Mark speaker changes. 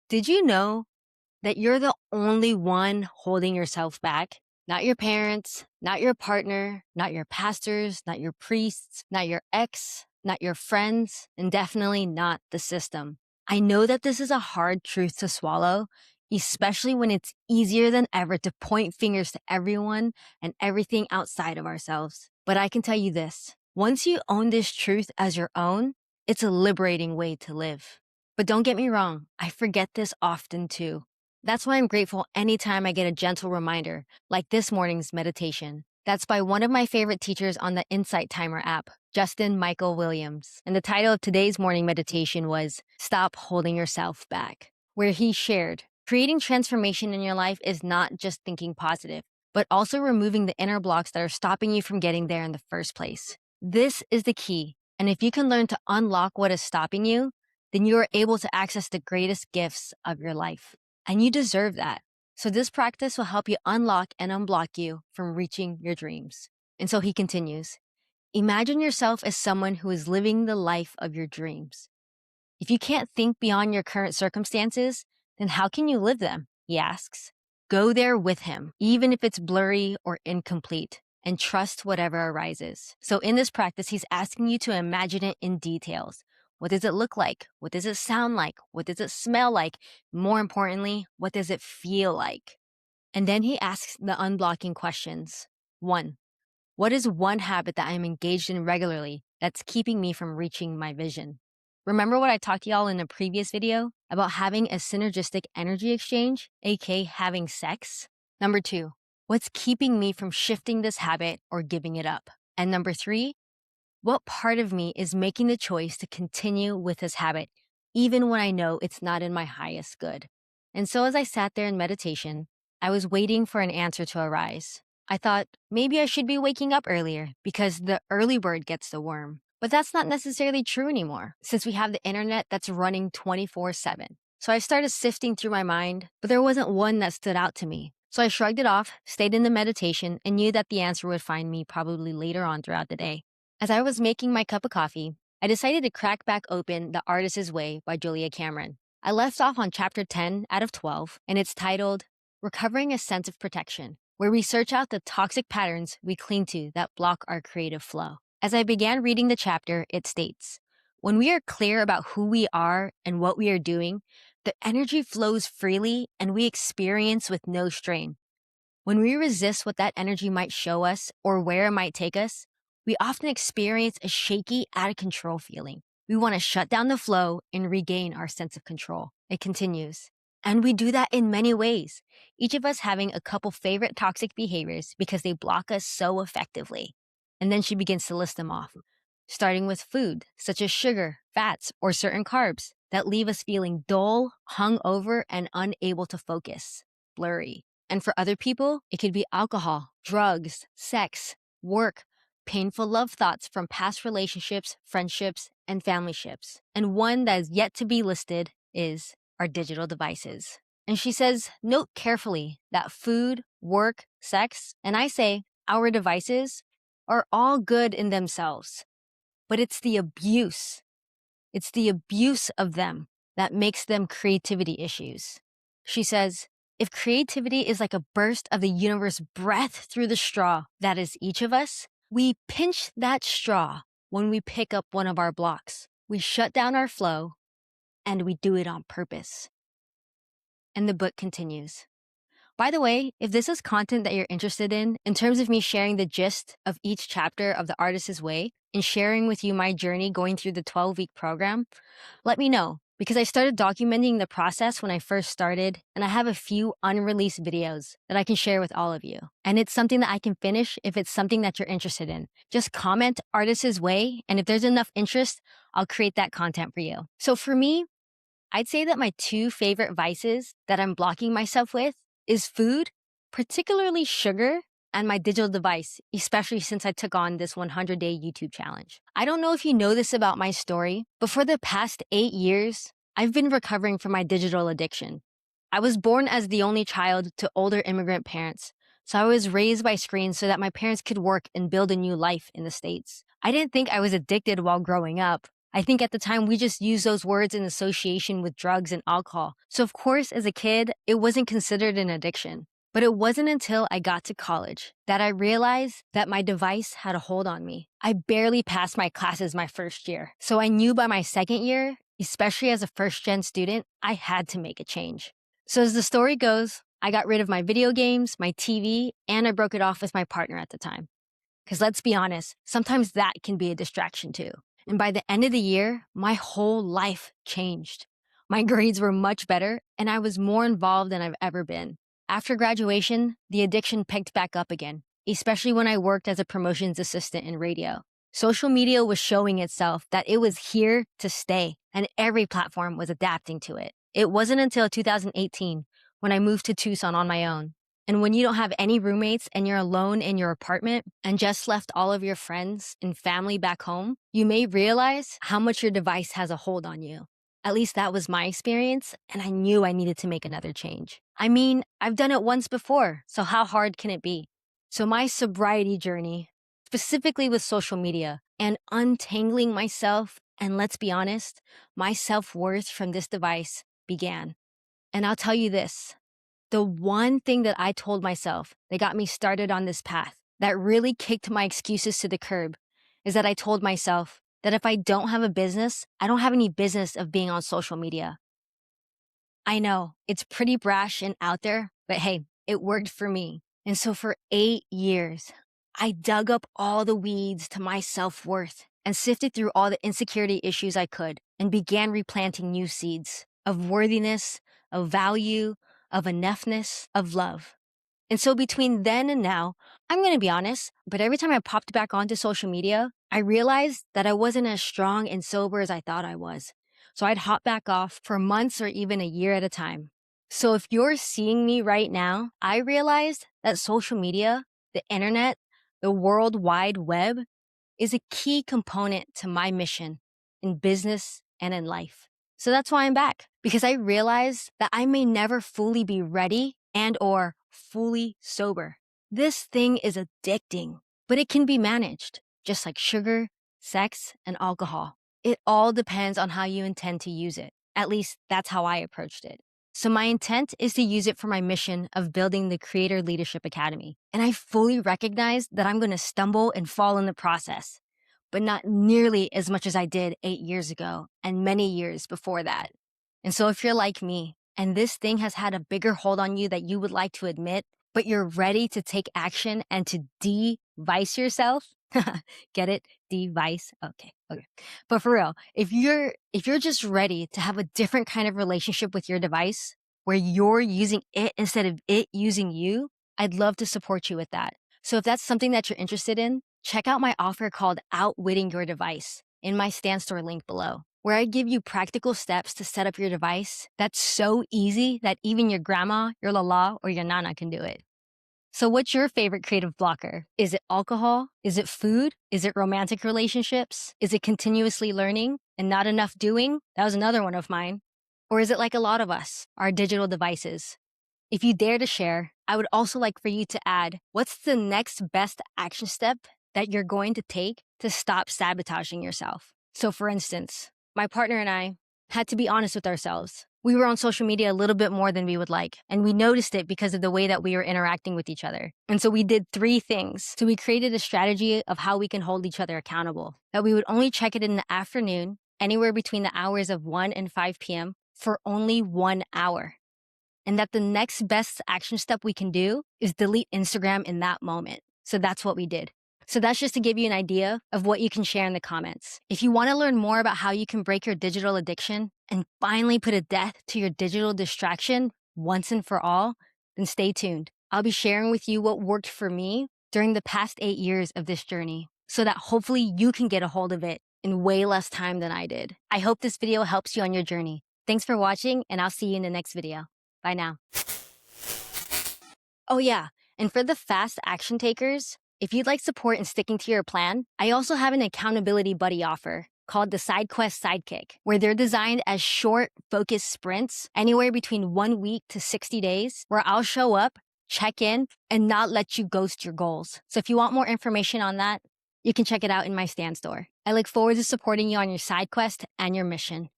Speaker 1: Did you know that you're the only one holding yourself back? Not your parents, not your partner, not your pastors, not your priests, not your ex, not your friends, and definitely not the system. I know that this is a hard truth to swallow, especially when it's easier than ever to point fingers to everyone and everything outside of ourselves. But I can tell you this, once you own this truth as your own, it's a liberating way to live. But don't get me wrong, I forget this often too. That's why I'm grateful anytime I get a gentle reminder, like this morning's meditation. That's by one of my favorite teachers on the Insight Timer app, Justin Michael Williams. And the title of today's morning meditation was Stop Holding Yourself Back, where he shared, creating transformation in your life is not just thinking positive, but also removing the inner blocks that are stopping you from getting there in the first place. This is the key. And if you can learn to unlock what is stopping you, then you are able to access the greatest gifts of your life. And you deserve that. So this practice will help you unlock and unblock you from reaching your dreams. And so he continues, imagine yourself as someone who is living the life of your dreams. If you can't think beyond your current circumstances, then how can you live them? He asks. Go there with him, even if it's blurry or incomplete, and trust whatever arises. So in this practice, he's asking you to imagine it in details. What does it look like? What does it sound like? What does it smell like? More importantly, what does it feel like? And then he asks the unblocking questions. 1. What is one habit that I'm engaged in regularly that's keeping me from reaching my vision? Remember what I talked to y'all in a previous video about having a synergistic energy exchange, aka having sex? Number 2, what's keeping me from shifting this habit or giving it up? And number 3, what part of me is making the choice to continue with this habit, even when I know it's not in my highest good? And so as I sat there in meditation, I was waiting for an answer to arise. I thought maybe I should be waking up earlier because the early bird gets the worm. But that's not necessarily true anymore since we have the internet that's running 24/7. So I started sifting through my mind, but there wasn't one that stood out to me. So I shrugged it off, stayed in the meditation, and knew that the answer would find me probably later on throughout the day. As I was making my cup of coffee, I decided to crack back open The Artist's Way by Julia Cameron. I left off on chapter 10 out of 12, and it's titled Recovering a Sense of Protection, where we search out the toxic patterns we cling to that block our creative flow. As I began reading the chapter, it states, when we are clear about who we are and what we are doing, the energy flows freely and we experience with no strain. When we resist what that energy might show us or where it might take us, we often experience a shaky, out of control feeling. We want to shut down the flow and regain our sense of control. It continues. And we do that in many ways, each of us having a couple favorite toxic behaviors because they block us so effectively. And then she begins to list them off, starting with food, such as sugar, fats, or certain carbs that leave us feeling dull, hungover, and unable to focus, blurry. And for other people, it could be alcohol, drugs, sex, work, painful love thoughts from past relationships, friendships, and family ships. And one that is yet to be listed is our digital devices. And she says, note carefully that food, work, sex, and I say our devices are all good in themselves, but it's the abuse of them that makes them creativity issues. She says, if creativity is like a burst of the universe breath through the straw that is each of us, we pinch that straw when we pick up one of our blocks. We shut down our flow, and we do it on purpose. And the book continues. By the way, if this is content that you're interested in terms of me sharing the gist of each chapter of The Artist's Way and sharing with you my journey going through the 12-week program, let me know, because I started documenting the process when I first started, and I have a few unreleased videos that I can share with all of you. And it's something that I can finish if it's something that you're interested in. Just comment Artist's Way, and if there's enough interest, I'll create that content for you. So for me, I'd say that my two favorite vices that I'm blocking myself with is food, particularly sugar, and my digital device, especially since I took on this 100-day YouTube challenge. I don't know if you know this about my story, but for the past 8 years, I've been recovering from my digital addiction. I was born as the only child to older immigrant parents, so I was raised by screens so that my parents could work and build a new life in the States. I didn't think I was addicted while growing up. I think at the time we just used those words in association with drugs and alcohol. So, of course, as a kid, it wasn't considered an addiction. But it wasn't until I got to college that I realized that my device had a hold on me. I barely passed my classes my first year. So I knew by my second year, especially as a first-gen student, I had to make a change. So as the story goes, I got rid of my video games, my TV, and I broke it off with my partner at the time. Because let's be honest, sometimes that can be a distraction too. And by the end of the year, my whole life changed. My grades were much better, and I was more involved than I've ever been. After graduation, the addiction picked back up again, especially when I worked as a promotions assistant in radio. Social media was showing itself that it was here to stay, and every platform was adapting to it. It wasn't until 2018 when I moved to Tucson on my own. And when you don't have any roommates and you're alone in your apartment and just left all of your friends and family back home, you may realize how much your device has a hold on you. At least that was my experience, and I knew I needed to make another change. I mean, I've done it once before, so how hard can it be? So my sobriety journey, specifically with social media and untangling myself, and let's be honest, my self-worth from this device began. And I'll tell you this, the one thing that I told myself that got me started on this path, that really kicked my excuses to the curb, is that I told myself that if I don't have a business, I don't have any business of being on social media. I know, it's pretty brash and out there, but hey, it worked for me. And so for 8 years, I dug up all the weeds to my self-worth and sifted through all the insecurity issues I could and began replanting new seeds of worthiness, of value, of enoughness, of love. And so between then and now, I'm going to be honest, but every time I popped back onto social media, I realized that I wasn't as strong and sober as I thought I was. So I'd hop back off for months or even a year at a time. So if you're seeing me right now, I realized that social media, the internet, the World Wide Web is a key component to my mission in business and in life. So that's why I'm back, because I realized that I may never fully be ready and or fully sober. This thing is addicting, but it can be managed, just like sugar, sex, and alcohol. It all depends on how you intend to use it. At least that's how I approached it. So my intent is to use it for my mission of building the Creator Leadership Academy. And I fully recognize that I'm going to stumble and fall in the process, but not nearly as much as I did 8 years ago and many years before that. And so if you're like me, and this thing has had a bigger hold on you that you would like to admit, but you're ready to take action and to de-vice yourself, get it? De-vice? Okay. But for real, if you're just ready to have a different kind of relationship with your device, where you're using it instead of it using you, I'd love to support you with that. So if that's something that you're interested in, check out my offer called Outwitting Your Device in my Stan Store link below, where I give you practical steps to set up your device that's so easy that even your grandma, your lala, or your nana can do it. So what's your favorite creative blocker? Is it alcohol? Is it food? Is it romantic relationships? Is it continuously learning and not enough doing? That was another one of mine. Or is it like a lot of us, our digital devices? If you dare to share, I would also like for you to add, what's the next best action step that you're going to take to stop sabotaging yourself? So for instance, my partner and I had to be honest with ourselves. We were on social media a little bit more than we would like, and we noticed it because of the way that we were interacting with each other. And so we did 3 things. So we created a strategy of how we can hold each other accountable, that we would only check it in the afternoon, anywhere between the hours of 1 and 5 p.m. for only 1 hour. And that the next best action step we can do is delete Instagram in that moment. So that's what we did. So that's just to give you an idea of what you can share in the comments. If you want to learn more about how you can break your digital addiction and finally put a death to your digital distraction once and for all, then stay tuned. I'll be sharing with you what worked for me during the past 8 years of this journey so that hopefully you can get a hold of it in way less time than I did. I hope this video helps you on your journey. Thanks for watching, and I'll see you in the next video. Bye now. Oh yeah, and for the fast action takers, if you'd like support in sticking to your plan, I also have an accountability buddy offer called the SideQuest Sidekick, where they're designed as short, focused sprints, anywhere between 1 week to 60 days, where I'll show up, check in, and not let you ghost your goals. So if you want more information on that, You can check it out in my Stan store. I look forward to supporting you on your side quest and your mission.